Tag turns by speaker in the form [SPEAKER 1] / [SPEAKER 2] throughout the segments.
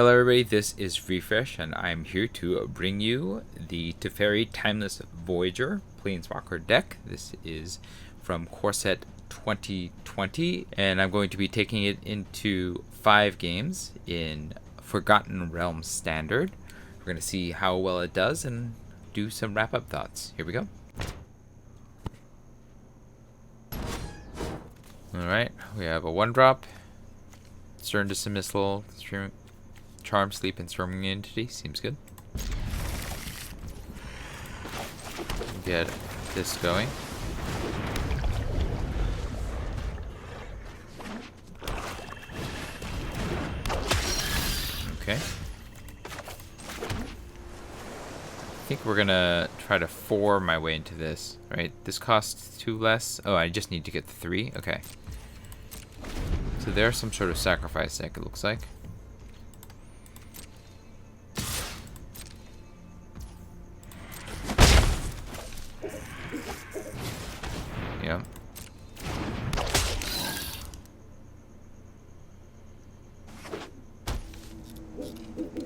[SPEAKER 1] Hello everybody, this is Refresh, and I'm here to bring you the Teferi Timeless Voyager Planeswalker deck. This is from Core Set 2020, and I'm going to be taking it into 5 games in Forgotten Realms Standard. We're going to see how well it does and do some wrap-up thoughts. Here we go. Alright, we have a 1-drop, Stern Dismissal, Charm, Sleep, and Swarming Entity. Seems good. Get this going. Okay. I think we're gonna try to 4 my way into this, right? This costs 2 less. Oh, I just need to get the 3. Okay. So there's some sort of sacrifice deck, it looks like. Yep.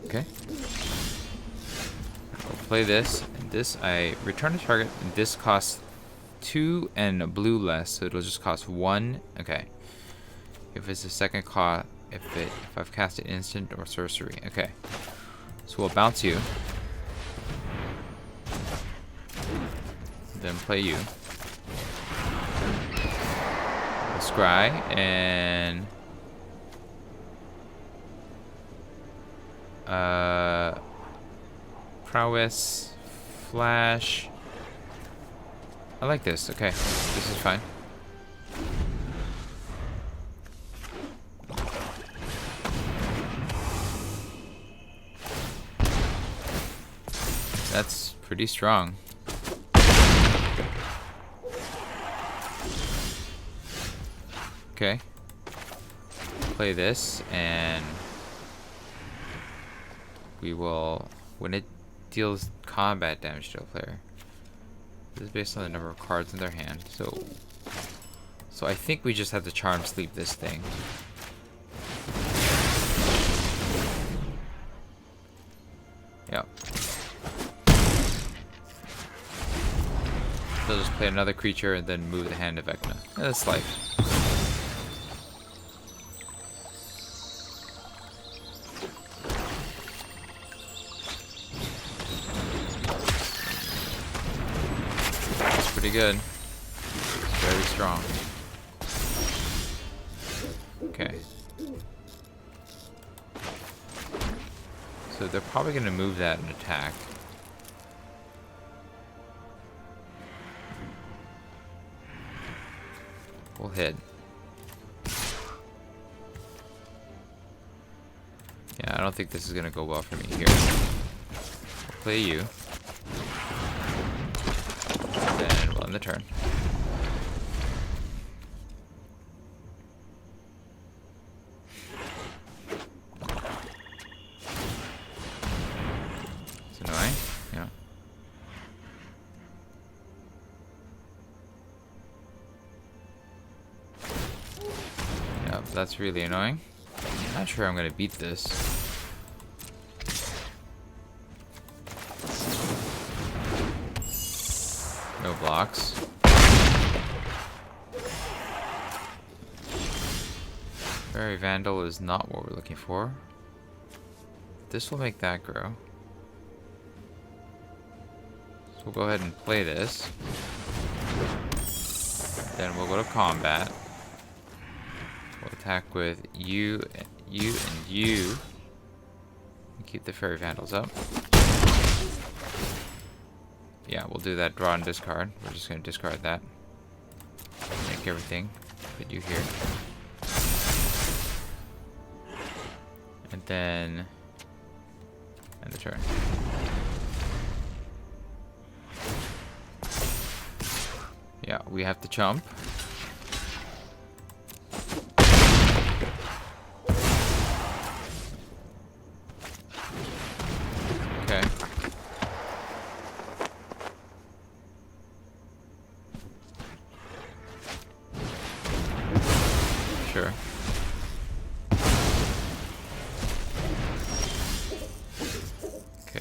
[SPEAKER 1] Okay. We'll play this, and this I return to target, and this costs 2 and a blue less, so it'll just cost 1. Okay. If it's a second cost, if I've cast an instant or sorcery. Okay. So we'll bounce you. Then play you. Scry and prowess, flash. I like this. Okay, this is fine. That's pretty strong. Okay. Play this, and we will, when it deals combat damage to a player, this is based on the number of cards in their hand. So I think we just have to Charm Sleep this thing. Yep. They'll just play another creature and then move the hand of Vecna. That's life. Pretty good. It's very strong. Okay. So they're probably going to move that and attack. We'll hit. Yeah, I don't think this is going to go well for me here. I'll play you. The turn. It's annoying, yeah. Yeah, that's really annoying. I'm not sure I'm gonna beat this. No blocks. Fairy Vandal is not what we're looking for. This will make that grow. So we'll go ahead and play this. Then we'll go to combat. We'll attack with you, and you, and you. And keep the Fairy Vandals up. Yeah, we'll do that draw and discard. We're just going to discard that. Make everything. Put you here. And then end the turn. Yeah, we have to jump. Okay. Sure.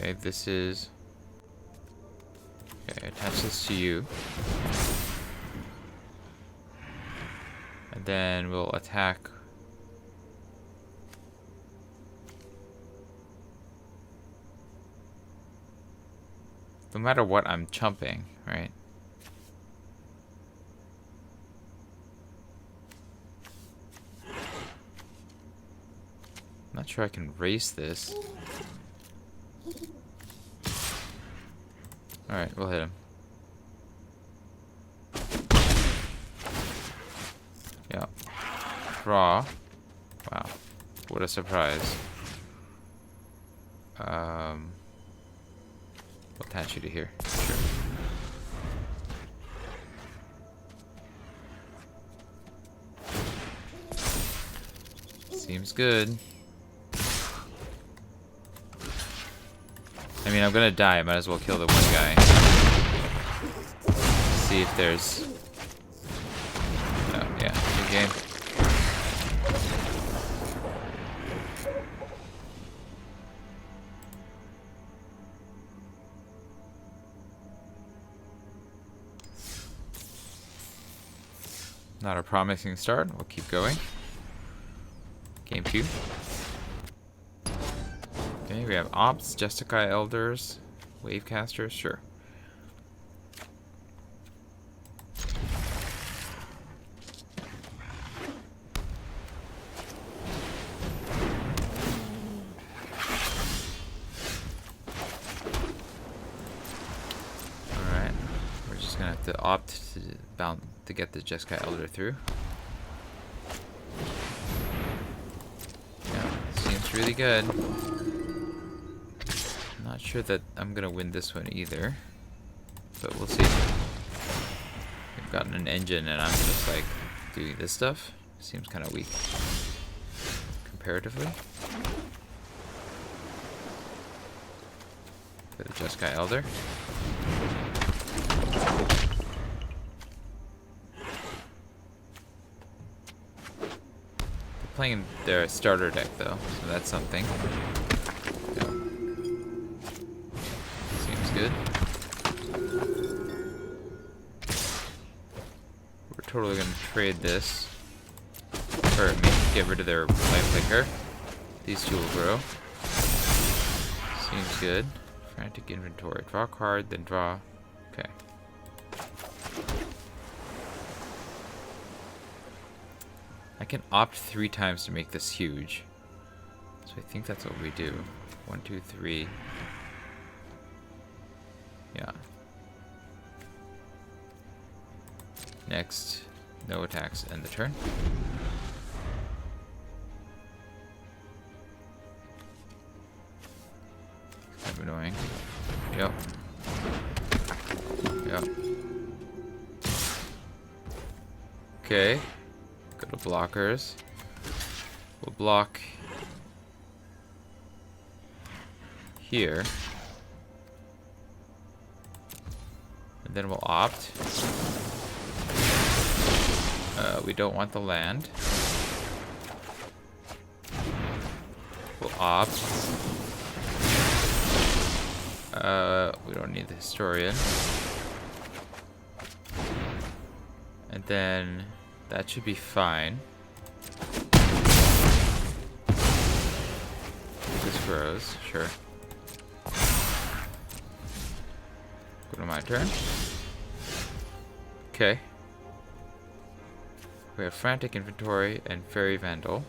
[SPEAKER 1] Okay, this is... Okay, attach this to you. And then we'll attack... No matter what, I'm chumping, right? Not sure I can race this. Alright, we'll hit him. Yeah. Draw. Wow. What a surprise. We'll attach you to here. Sure. Seems good. I mean, I'm gonna die. I might as well kill the one guy. See if there's... Oh, yeah. Good game. Not a promising start. We'll keep going. Game 2. Okay, we have Ops, Jeskai Elders, Wavecasters, sure. Alright, we're just gonna have to opt to get the Jeskai Elder through. Yeah, seems really good. Not sure that I'm gonna win this one either, but we'll see. We've gotten an engine and I'm just like doing this stuff. Seems kind of weak comparatively. For the Jeskai Elder. They're playing their starter deck though, so that's something. Good. We're totally gonna trade this. Or get rid of their life flicker. These two will grow. Seems good. Frantic inventory. Draw a card, then draw. Okay. I can opt 3 times to make this huge. So I think that's what we do. 1, 2, 3. Yeah. Next, no attacks, end the turn. Kind of annoying. Yep. Yep. Okay. Go to blockers. We'll block here. Then we'll opt. We don't want the land. We'll opt. We don't need the historian. And then that should be fine. This grows, sure. Go to my turn. Okay. We have Frantic Inventory and Fairy Vandal.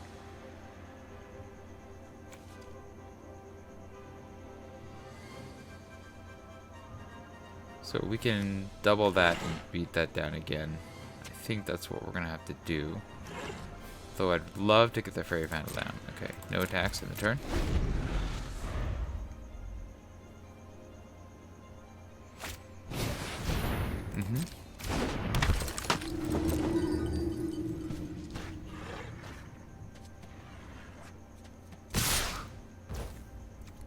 [SPEAKER 1] So we can double that and beat that down again. I think that's what we're gonna have to do. Though I'd love to get the Fairy Vandal down. Okay, no attacks in the turn.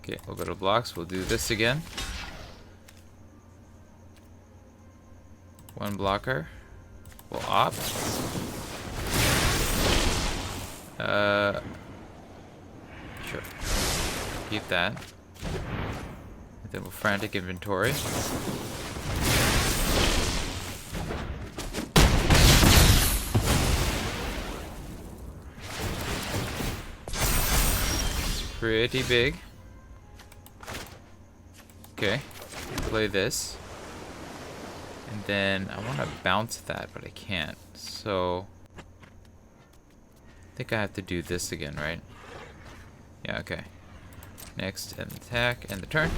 [SPEAKER 1] Okay, a little bit of blocks. We'll do this again. 1 blocker. We'll opt. Sure. Keep that. Then we'll frantic inventory. It's pretty big. Okay, play this. And then I want to bounce that, but I can't. So I think I have to do this again, right? Yeah, okay. Next, and attack, and the turn.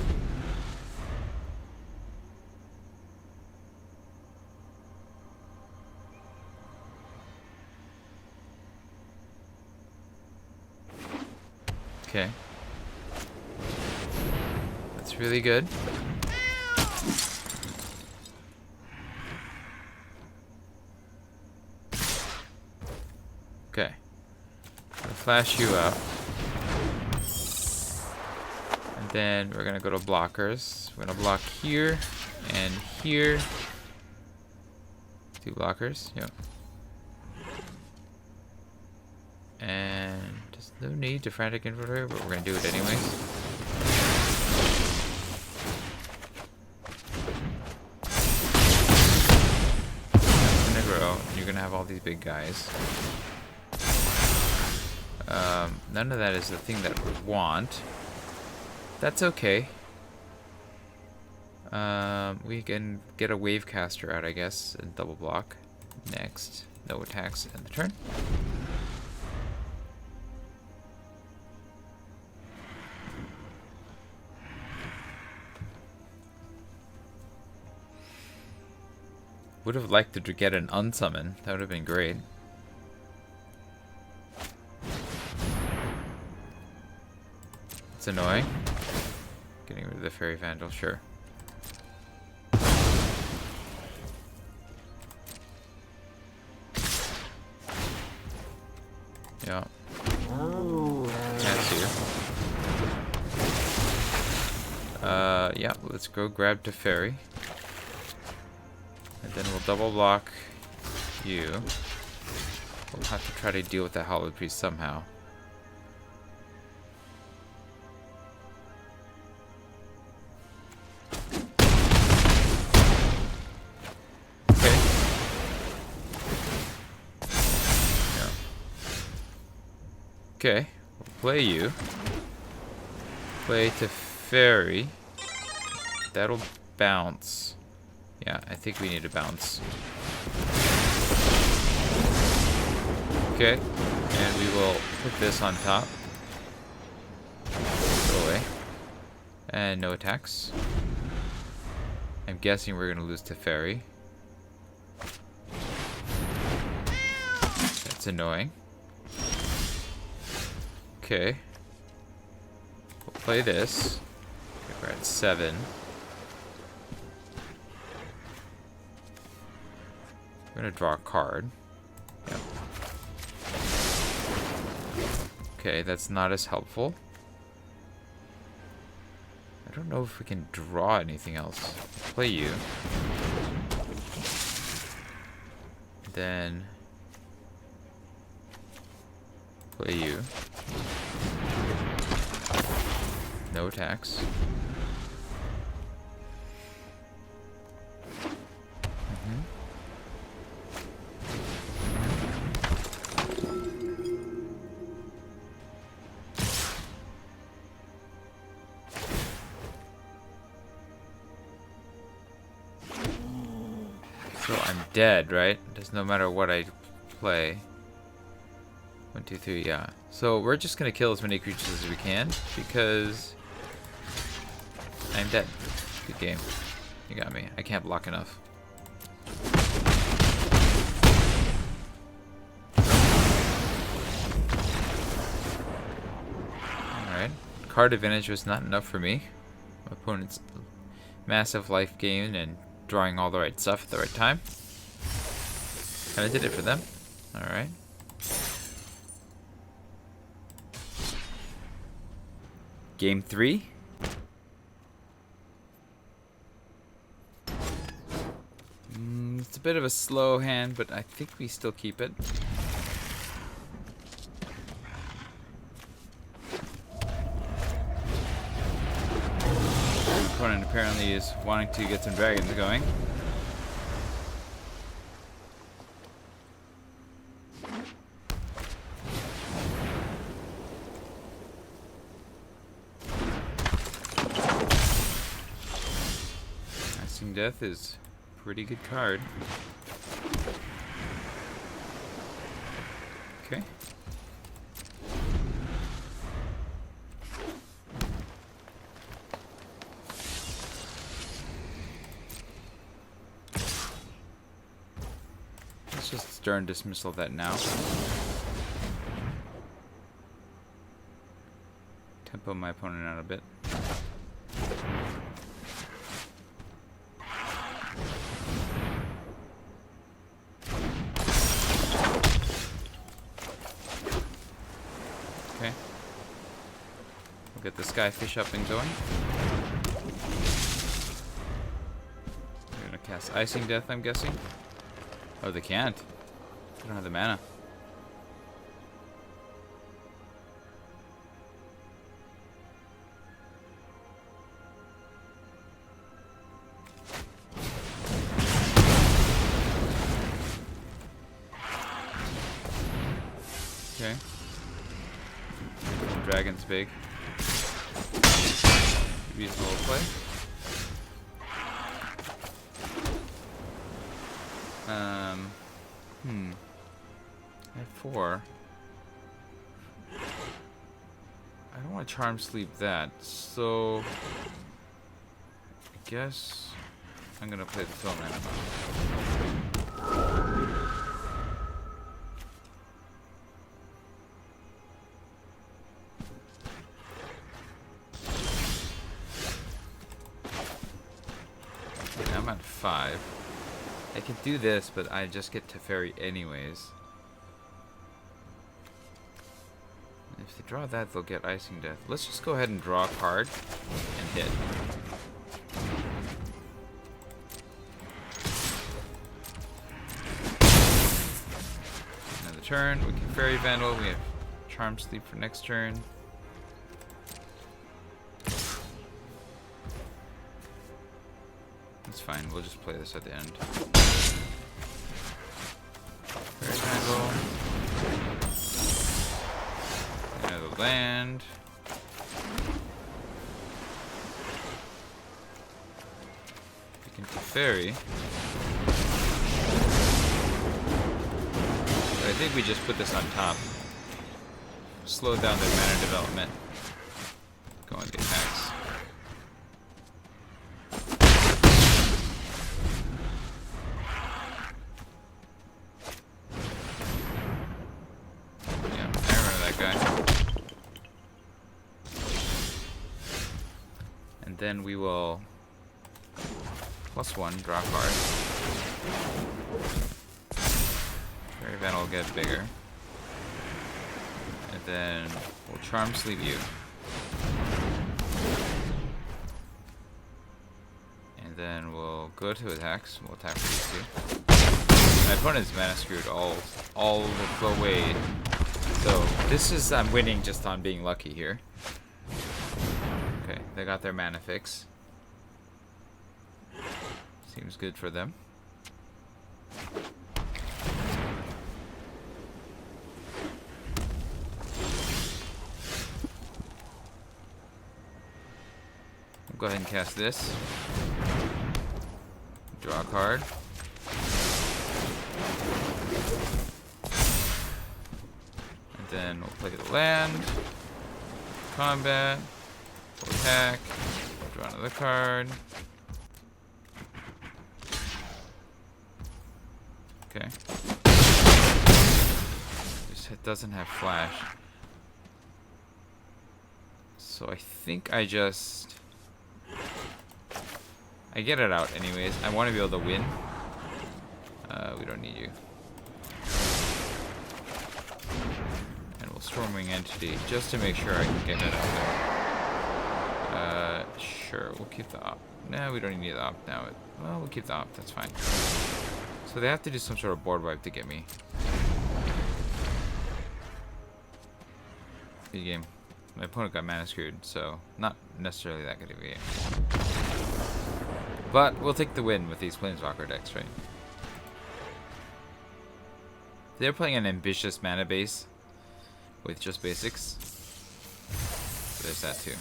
[SPEAKER 1] Okay. That's really good. Okay. I'll flash you up. And then we're gonna go to blockers. We're gonna block here and here. 2 blockers, yep. And there's no need to frantic inventory, but we're gonna do it anyways. You're gonna have all these big guys. None of that is the thing that we want. That's okay. We can get a wave caster out, I guess, and double block. Next, no attacks in the turn. Would have liked to get an unsummon. That would have been great. It's annoying. Getting rid of the Fairy Vandal, sure. Yeah. That's you. Yeah, let's go grab Teferi. And then we'll double block you. We'll have to try to deal with the Hollow Priest somehow. Okay. Yeah. Okay, we'll play you. Play Teferi. That'll bounce. Yeah, I think we need to bounce. Okay, and we will put this on top. Go away. And no attacks. I'm guessing we're gonna lose Teferi. That's annoying. Okay. We'll play this. Okay, we're at 7. We're gonna draw a card. Yep. Okay, that's not as helpful. I don't know if we can draw anything else. Play you. Then play you. No attacks. So I'm dead, right? Just no matter what I play. 1, 2, 3, yeah. So we're just gonna kill as many creatures as we can because I'm dead. Good game. You got me. I can't block enough. Alright. Card advantage was not enough for me. My opponent's massive life gain and drawing all the right stuff at the right time. Kinda did it for them. Alright. Game 3. It's a bit of a slow hand, but I think we still keep it. opponent apparently is wanting to get some dragons going. Icing Death is a pretty good card. Okay. Let's just stern dismissal that now. Tempo my opponent out a bit. Okay. We'll get the Skyfish up and going. They're gonna cast Icing Death, I'm guessing. Oh, they can't. They don't have the mana. Okay. Dragon's big. Reasonable play. I have 4. I don't want to Charm Sleep that, so I guess I'm gonna play the Fill Mana. Okay, I'm at 5. I can do this, but I just get Teferi anyways. If they draw that, they'll get Icing Death. Let's just go ahead and draw a card and hit. Another turn. We can Fairy Vandal. We have Charm Sleep for next turn. That's fine. We'll just play this at the end. Fairy Vandal. Another land. We can Teferi. But I think we just put this on top. Slow down their mana development. Go on the attacks. Then we will +1, draw a card. Fairy Vandal will get bigger. And then we'll Charm Sleep you. And then we'll go to attacks. We'll attack for these 2. My opponent's mana screwed all the way. So this is, I'm winning just on being lucky here. Okay, they got their mana fix. Seems good for them. We'll go ahead and cast this. Draw a card. And then we'll play the land. Combat. We'll attack. Draw another card. Okay. This hit doesn't have flash. So I think I get it out anyways. I want to be able to win. We don't need you. And we'll Stormwing Entity just to make sure I can get it out there. Sure, we'll keep the op. No, we don't need the op now. Well, we'll keep the op, that's fine. So they have to do some sort of board wipe to get me. Good game. My opponent got mana screwed, so not necessarily that good of a game. But we'll take the win with these Planeswalker decks, right? They're playing an ambitious mana base with just basics. So there's that too.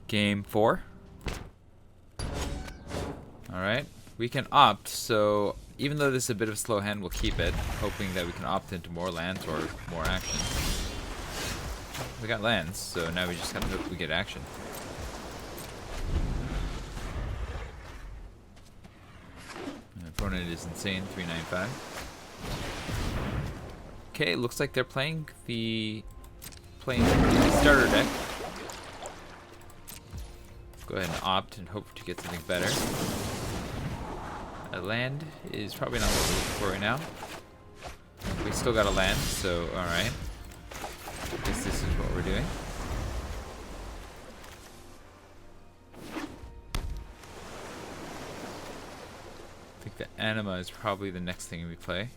[SPEAKER 1] Game 4. Alright. We can opt, so even though this is a bit of a slow hand, we'll keep it, hoping that we can opt into more lands or more action. We got lands, so now we just gotta hope we get action. My opponent is insane, 395. Okay, looks like they're playing the starter deck. Go ahead and opt and hope to get something better. A land is probably not what we're looking for right now. We still got a land, so alright. I guess this is what we're doing. I think the Anima is probably the next thing we play.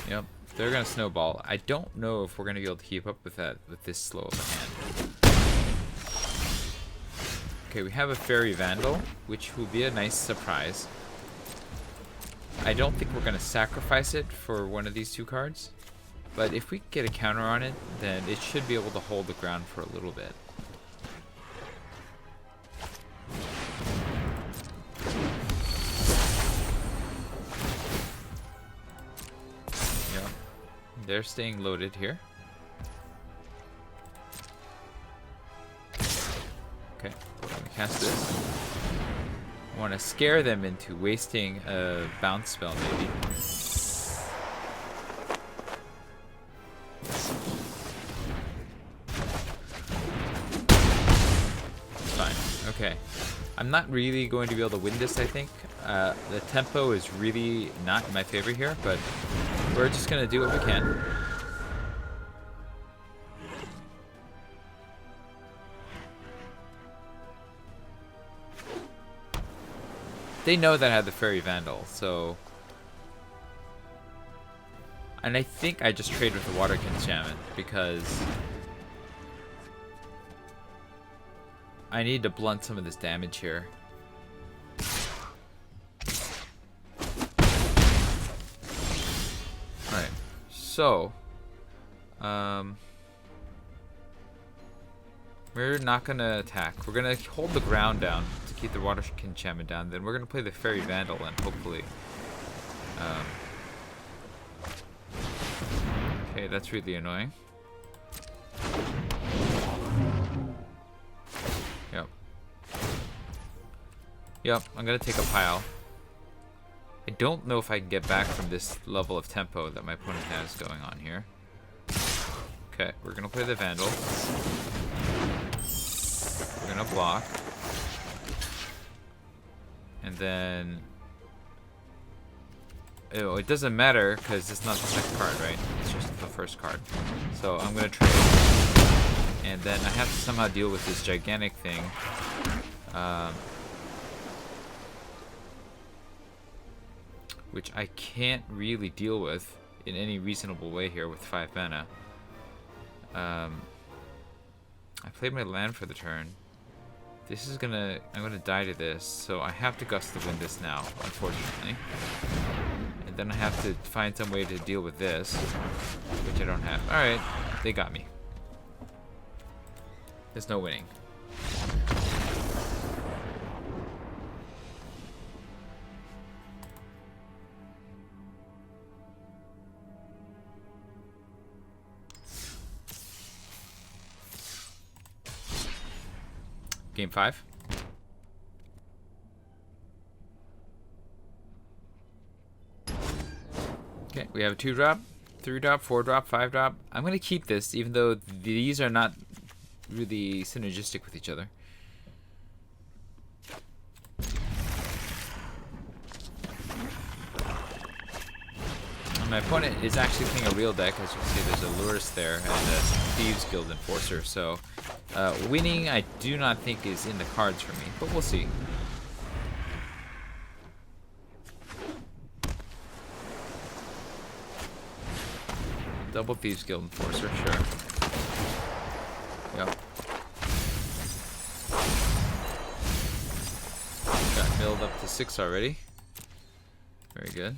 [SPEAKER 1] Yep, they're gonna snowball. I don't know if we're gonna be able to keep up with that with this slow of a hand. Okay, we have a Fairy Vandal, which will be a nice surprise. I don't think we're gonna sacrifice it for one of these two cards, but if we get a counter on it, then it should be able to hold the ground for a little bit. They're staying loaded here. Okay, let me cast this. I want to scare them into wasting a bounce spell, maybe. Fine. Okay. I'm not really going to be able to win this, I think. The tempo is really not in my favor here, but we're just going to do what we can. They know that I have the Fairy Vandal, so... And I think I just trade with the Waterkin Shaman, because... I need to blunt some of this damage here. Alright, so... we're not going to attack. We're going to hold the ground down to keep the Waterkin Shaman down. Then we're going to play the Fairy Vandal and hopefully... okay, that's really annoying. Yep, I'm going to take a pile. I don't know if I can get back from this level of tempo that my opponent has going on here. Okay, we're going to play the Vandal. We're going to block. And then... oh, it doesn't matter because it's not the second card, right? It's just the first card. So I'm going to trade. And then I have to somehow deal with this gigantic thing. Which I can't really deal with in any reasonable way here with 5 mana. I played my land for the turn. This is gonna... I'm gonna die to this, so I have to Gust to win this now, unfortunately. And then I have to find some way to deal with this, which I don't have. Alright, they got me. There's no winning. Game 5. Okay, we have a 2-drop, 3-drop, 4-drop, 5-drop. I'm going to keep this, even though these are not really synergistic with each other. My opponent is actually playing a real deck. As you can see, there's a Lurus there and a Thieves Guild Enforcer. So winning, I do not think is in the cards for me, but we'll see. Double Thieves Guild Enforcer, sure. Yep. Got milled up to 6 already. Very good.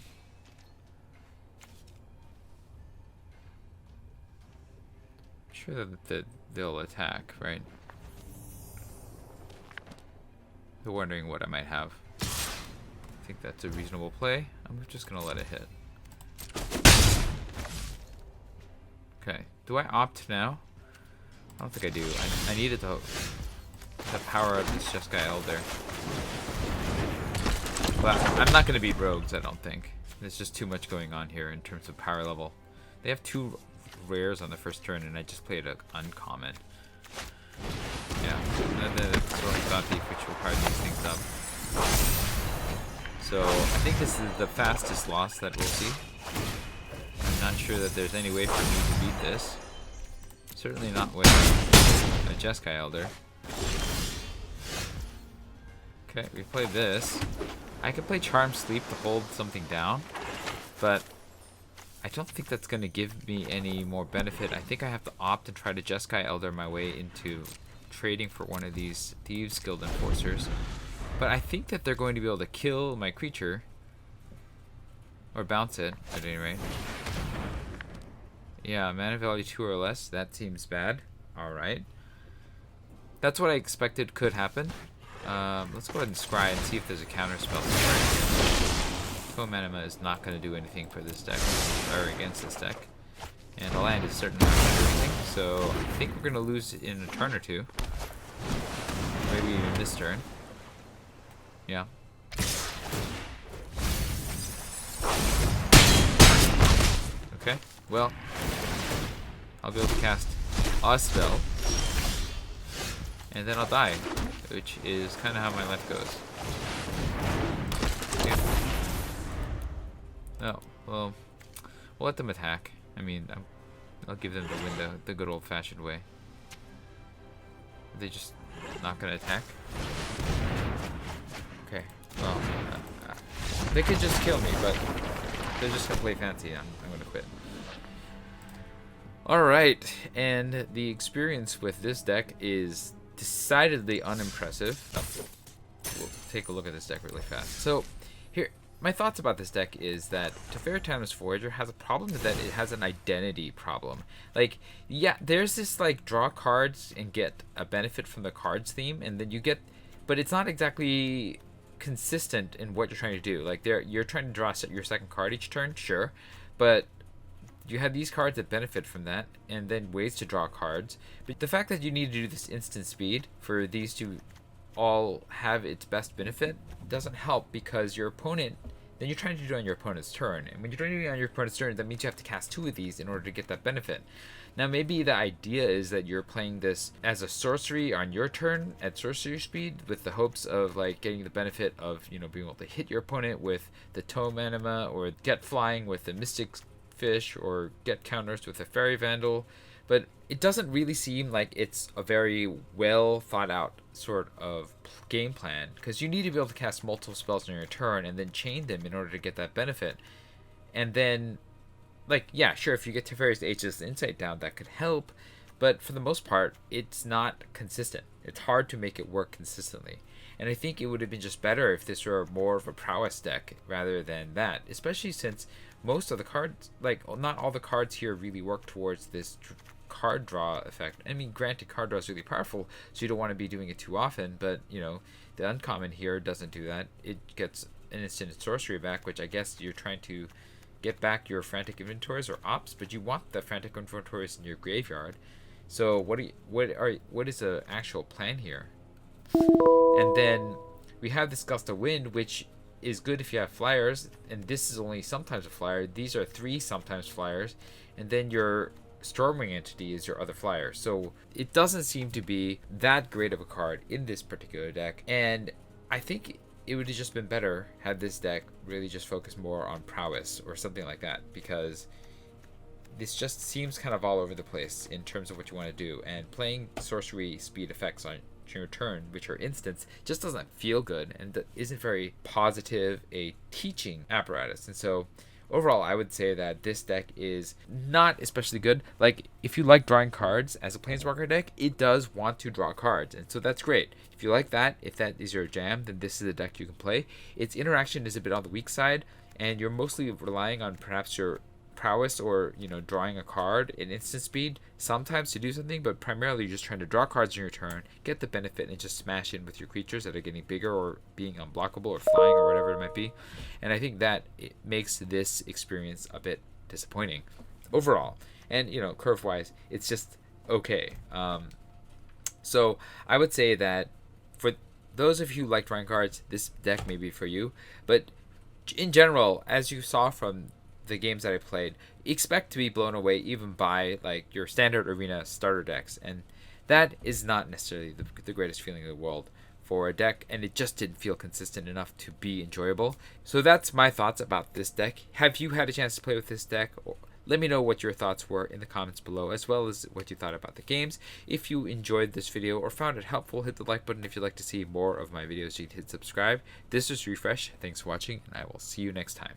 [SPEAKER 1] Sure that they'll attack, right? They're wondering what I might have. I think that's a reasonable play. I'm just gonna let it hit. Okay. Do I opt now? I don't think I do. I needed to power up this Jeskai Elder. But I'm not gonna beat rogues, I don't think. There's just too much going on here in terms of power level. They have 2 rares on the first turn, and I just played an uncommon. Yeah, the Swirling Thought Thief, which will probably mix things up. So I think this is the fastest loss that we'll see. I'm not sure that there's any way for me to beat this. Certainly not with a Jeskai Elder. Okay, we played this. I could play Charm Sleep to hold something down, but I don't think that's going to give me any more benefit. I think I have to opt and try to Jeskai Elder my way into trading for one of these Thieves Guild Enforcers. But I think that they're going to be able to kill my creature. Or bounce it, at any rate. Yeah, mana value 2 or less. That seems bad. Alright. That's what I expected could happen. Let's go ahead and scry and see if there's a counter spell. Tome Anima is not going to do anything for this deck, or against this deck. And the land is certainly not going to do anything, so I think we're going to lose in a turn or two. Maybe even this turn. Yeah. Okay, well, I'll be able to cast a spell, and then I'll die, which is kind of how my life goes. Yeah. Oh, well, we'll let them attack. I mean, I'll give them the win the good old-fashioned way. Are they just not going to attack? Okay, well, they could just kill me, but they're just going to play fancy. I'm going to quit. Alright, and the experience with this deck is decidedly unimpressive. We'll take a look at this deck really fast. So, here, my thoughts about this deck is that Teferi Timeless Voyager has a problem that it has an identity problem. Like, yeah, there's this, like, draw cards and get a benefit from the cards theme, and then you get, but it's not exactly consistent in what you're trying to do. Like, you're trying to draw your second card each turn, sure, but you have these cards that benefit from that, and then ways to draw cards. But the fact that you need to do this instant speed for these to all have its best benefit doesn't help, because your opponent, then you're trying to do it on your opponent's turn. And when you're trying to do it on your opponent's turn, that means you have to cast 2 of these in order to get that benefit. Now, maybe the idea is that you're playing this as a sorcery on your turn at sorcery speed with the hopes of, like, getting the benefit of, you know, being able to hit your opponent with the Tome Anima, or get flying with the Mystic Fish, or get counters with a Fairy Vandal. But it doesn't really seem like it's a very well thought out sort of game plan, because you need to be able to cast multiple spells on your turn and then chain them in order to get that benefit. And then, like, yeah, sure, if you get Teferi's Aegis Insight down, that could help, but for the most part, it's not consistent. It's hard to make it work consistently. And I think it would have been just better if this were more of a prowess deck rather than that, especially since most of the cards, like, not all the cards here really work towards this card draw effect. I mean, granted, card draw is really powerful, so you don't want to be doing it too often, but, you know, the uncommon here doesn't do that. It gets an instant sorcery back, which I guess you're trying to get back your frantic inventories or ops, but you want the frantic inventories in your graveyard. So what is the actual plan here? And then we have this Gust of Wind, which is good if you have flyers, and this is only sometimes a flyer. These are 3 sometimes flyers, and then your Stormwing Entity is your other flyer. So it doesn't seem to be that great of a card in this particular deck, and I think it would have just been better had this deck really just focused more on prowess or something like that, because this just seems kind of all over the place in terms of what you want to do, and playing sorcery speed effects on your turn, which are instants, just doesn't feel good and isn't very positive a teaching apparatus. And so overall, I would say that this deck is not especially good. Like, if you like drawing cards as a Planeswalker deck, it does want to draw cards, and so that's great. If you like that, if that is your jam, then this is a deck you can play. Its interaction is a bit on the weak side, and you're mostly relying on perhaps your prowess or, you know, drawing a card in instant speed sometimes to do something, but primarily you're just trying to draw cards in your turn, get the benefit, and just smash in with your creatures that are getting bigger or being unblockable or flying or whatever it might be. And I think that it makes this experience a bit disappointing overall. And, you know, curve wise, it's just okay. So I would say that for those of you who like drawing cards, this deck may be for you. But in general, as you saw from the games that I played, expect to be blown away even by like your standard arena starter decks, and that is not necessarily the greatest feeling in the world for a deck, and it just didn't feel consistent enough to be enjoyable. So that's my thoughts about this deck. Have you had a chance to play with this deck? Let me know what your thoughts were in the comments below, as well as what you thought about the games. If you enjoyed this video or found it helpful, hit the like button. If you'd like to see more of my videos, you can hit subscribe. This is Refresh. Thanks for watching, and I will see you next time.